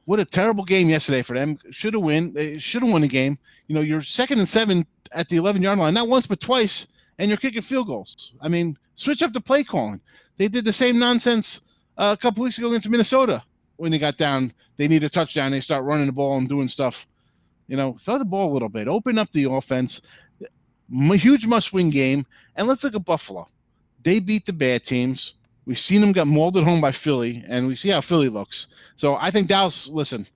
what a terrible game yesterday for them. Should have won the game. You're 2nd and 7 at the 11-yard line, not once but twice, and you're kicking field goals. I mean, switch up the play calling. They did the same nonsense a couple weeks ago against Minnesota when they got down. They need a touchdown. They start running the ball and doing stuff. Throw the ball a little bit. Open up the offense. Huge must-win game. And let's look at Buffalo. They beat the bad teams. We've seen them get mauled at home by Philly, and we see how Philly looks. So I think Dallas, listen,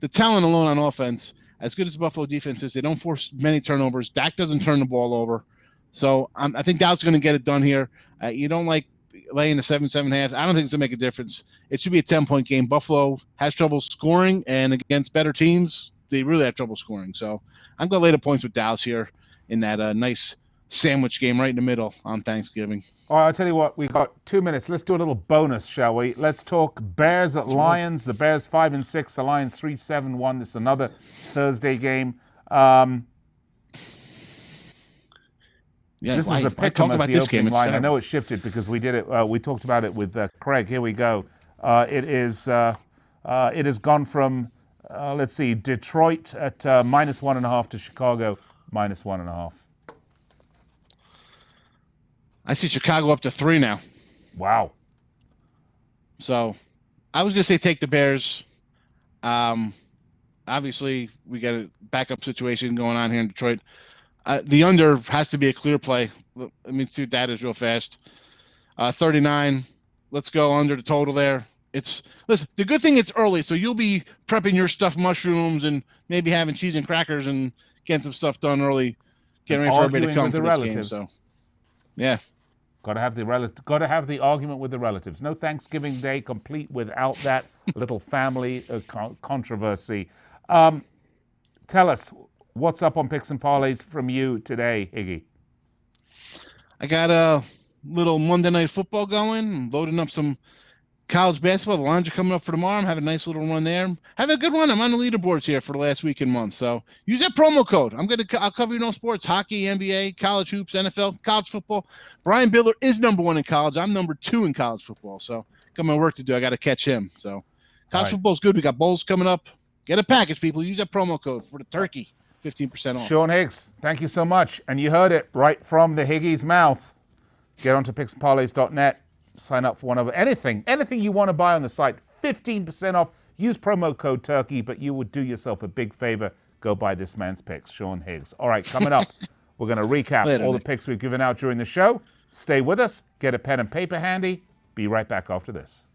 the talent alone on offense, as good as Buffalo defense is, they don't force many turnovers. Dak doesn't turn the ball over. So I think Dallas is going to get it done here. You don't like laying the 7.5. I don't think it's going to make a difference. It should be a 10-point game. Buffalo has trouble scoring, and against better teams, they really have trouble scoring. So I'm going to lay the points with Dallas here in that nice sandwich game right in the middle on Thanksgiving. All right, I'll tell you what, we've got 2 minutes. Let's do a little bonus, shall we? Let's talk Bears at Lions. The Bears 5-6, the Lions 3-7-1. This is another Thursday game. This was a pick 'em as the opening line. I know it shifted because we did it. We talked about it with Craig. Here we go. It has gone from let's see, Detroit at -1.5 to Chicago -1.5. I see Chicago up to 3 now. Wow. So I was going to say take the Bears. Obviously, we got a backup situation going on here in Detroit. The under has to be a clear play. Let me see that is real fast. 39. Let's go under the total there. Listen, the good thing it's early, so you'll be prepping your stuffed mushrooms and maybe having cheese and crackers and getting some stuff done early, getting ready for everybody to come to this game. So, yeah. Got to have the argument with the relatives. No Thanksgiving Day complete without that little family controversy. Tell us, what's up on Picks and Parlays from you today, Higgy? I got a little Monday Night Football going. I'm loading up some college basketball. The lines are coming up for tomorrow. I'm having a nice little run there. Have a good one. I'm on the leaderboards here for the last week and month. So use that promo code. I'll cover sports, hockey, NBA, college hoops, NFL, college football. Brian Biller is number 1 in college. I'm number 2 in college football. So got my work to do. I got to catch him. So college football's good. We got bowls coming up. Get a package, people. Use that promo code for the turkey. 15% off. Sean Higgs, thank you so much. And you heard it right from the Higgy's mouth. Get onto picksandparlays.net. Sign up for one of anything you want to buy on the site. 15% off. Use promo code TURKEY, but you would do yourself a big favor. Go buy this man's picks, Sean Higgs. All right, coming up, we're going to recap all the picks we've given out during the show. Stay with us. Get a pen and paper handy. Be right back after this.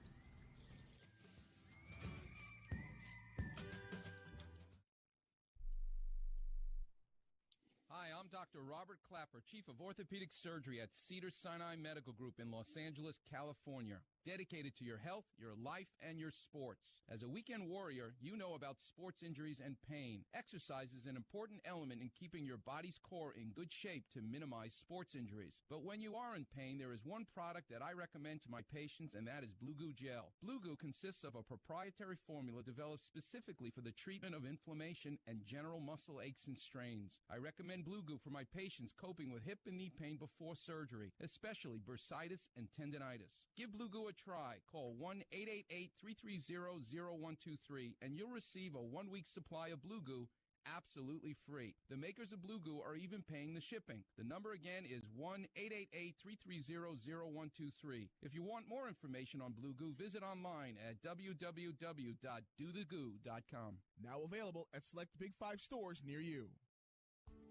Dr. Robert Clapper, Chief of Orthopedic Surgery at Cedars-Sinai Medical Group in Los Angeles, California. Dedicated to your health, your life, and your sports. As a weekend warrior, you know about sports injuries and pain. Exercise is an important element in keeping your body's core in good shape to minimize sports injuries. But when you are in pain, there is one product that I recommend to my patients, and that is Blue Goo Gel. Blue Goo consists of a proprietary formula developed specifically for the treatment of inflammation and general muscle aches and strains. I recommend Blue Goo for my patients coping with hip and knee pain before surgery, especially bursitis and tendinitis. Give Blue Goo a try. Call 1-888-330-0123 and you'll receive a 1-week supply of Blue Goo absolutely free. The makers of Blue Goo are even paying the shipping. The number again is 1-888-330-0123. If you want more information on Blue Goo, visit online at www.dothegoo.com. Now available at select Big 5 stores near you.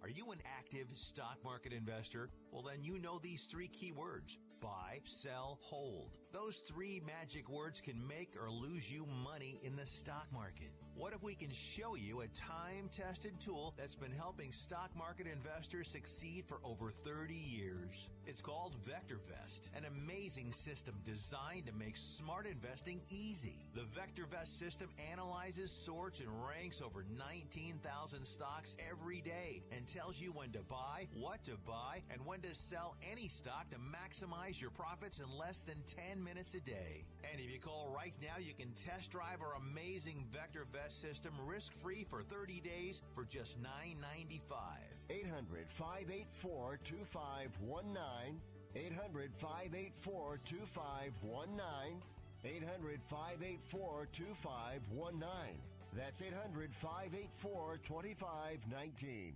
Are you an active stock market investor? Well, then you know these 3 key words: buy, sell, hold. Those 3 magic words can make or lose you money in the stock market. What if we can show you a time-tested tool that's been helping stock market investors succeed for over 30 years? It's called VectorVest, an amazing system designed to make smart investing easy. The VectorVest system analyzes, sorts, and ranks over 19,000 stocks every day and tells you when to buy, what to buy, and when to sell any stock to maximize your profits in less than 10 minutes a day. And if you call right now, you can test drive our amazing VectorVest system risk-free for 30 days for just $9.95. 800-584-2519. 800-584-2519. 800-584-2519. That's 800-584-2519.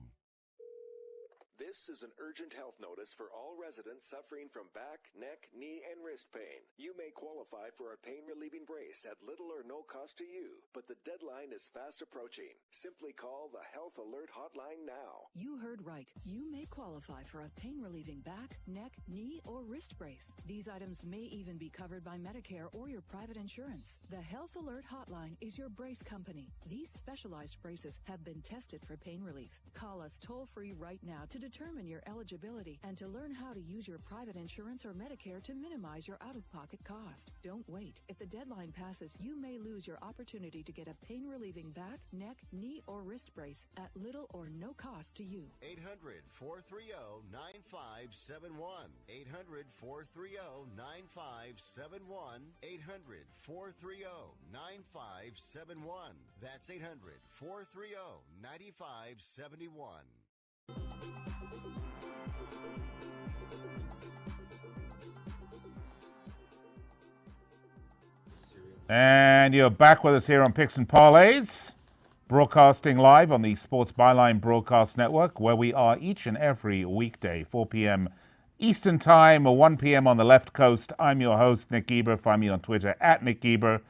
This is an urgent health notice for all residents suffering from back, neck, knee, and wrist pain. You may qualify for a pain-relieving brace at little or no cost to you, but the deadline is fast approaching. Simply call the Health Alert Hotline now. You heard right. You may qualify for a pain-relieving back, neck, knee, or wrist brace. These items may even be covered by Medicare or your private insurance. The Health Alert Hotline is your brace company. These specialized braces have been tested for pain relief. Call us toll-free right now to determine your eligibility and to learn how to use your private insurance or Medicare to minimize your out-of-pocket cost. Don't wait. If the deadline passes, you may lose your opportunity to get a pain-relieving back, neck, knee, or wrist brace at little or no cost to you. 800-430-9571. 800-430-9571. 800-430-9571. That's 800-430-9571. And you're back with us here on Picks and Parlays, broadcasting live on the Sports Byline Broadcast Network, where we are each and every weekday, 4 p.m. Eastern Time or 1 p.m. on the left coast. I'm your host, Nick Geber. Find me on Twitter at Nick Geber.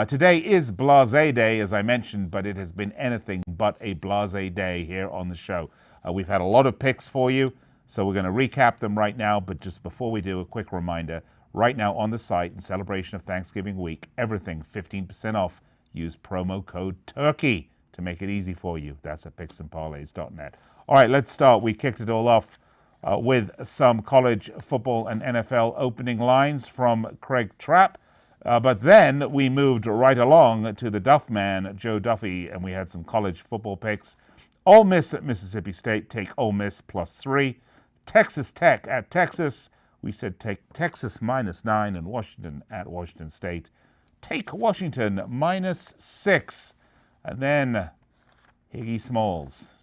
Today is Blase Day, as I mentioned, but it has been anything but a Blase Day here on the show. We've had a lot of picks for you, so we're going to recap them right now. But just before we do, a quick reminder. Right now on the site, in celebration of Thanksgiving week, everything 15% off. Use promo code TURKEY to make it easy for you. That's at picksandparlays.net. All right, let's start. We kicked it all off with some college football and NFL opening lines from Craig Trapp. But then we moved right along to the Duff man, Joe Duffy, and we had some college football picks. Ole Miss at Mississippi State, take Ole Miss +3. Texas Tech at Texas, we said take Texas -9, and Washington at Washington State. Take Washington -6. And then Higgy Smalls.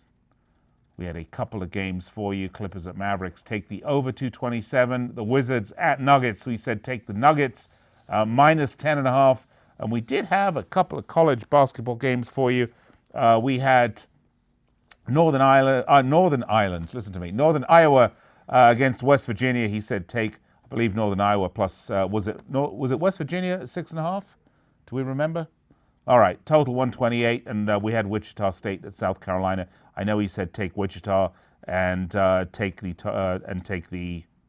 We had a couple of games for you. Clippers at Mavericks, take the over 227. The Wizards at Nuggets, we said take the Nuggets -10.5. And we did have a couple of college basketball games for you. We had Northern Iowa against West Virginia. He said take, I believe, Northern Iowa plus, was it West Virginia at 6.5? Do we remember? All right, total 128, and we had Wichita State at South Carolina. I know he said take Wichita and take the,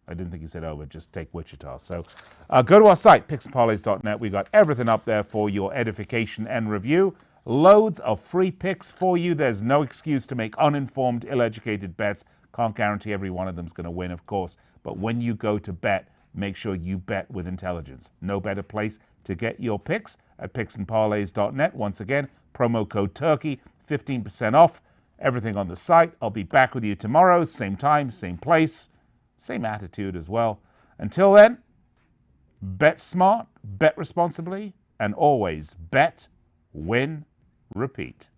I didn't think he said over, just take Wichita. So go to our site, picksandparlays.net. We got everything up there for your edification and review. Loads of free picks for you. There's no excuse to make uninformed, ill-educated bets. Can't guarantee every one of them's going to win, of course. But when you go to bet, make sure you bet with intelligence. No better place to get your picks at picksandparlays.net. Once again, promo code TURKEY, 15% off. Everything on the site. I'll be back with you tomorrow, same time, same place, same attitude as well. Until then, bet smart, bet responsibly, and always bet, win, repeat.